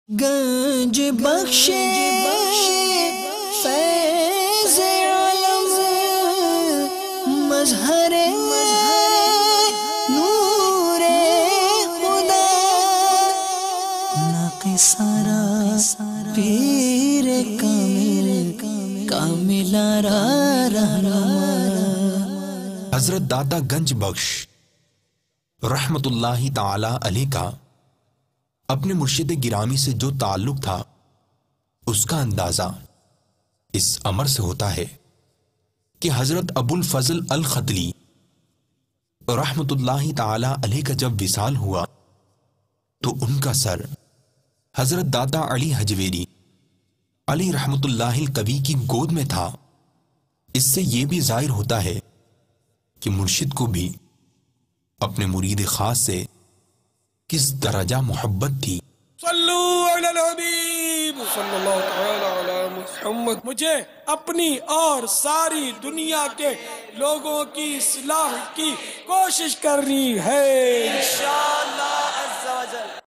گنج بخشے فیض علم مظہر نور خدا ناقصارا پیر کامل رہنما حضرت داتا گنج بخش رحمت اللہ تعالی علیہ کا اپنے مرشد گرامی سے جو تعلق تھا اس کا اندازہ اس امر سے ہوتا ہے کہ حضرت ابو الفضل الخدلی رحمت اللہ تعالی علیہ کا جب وصال ہوا تو ان کا سر حضرت داتا علی حجویری علی رحمت اللہ القوی کی گود میں تھا۔ اس سے یہ بھی ظاہر ہوتا ہے کہ مرشد کو بھی اپنے مرید خاص سے کس درجہ محبت تھی۔ صلو علی الحبیب صلی اللہ تعالی علی محمد۔ مجھے اپنی اور ساری دنیا کے لوگوں کی اصلاح کی کوشش کرنی ہے۔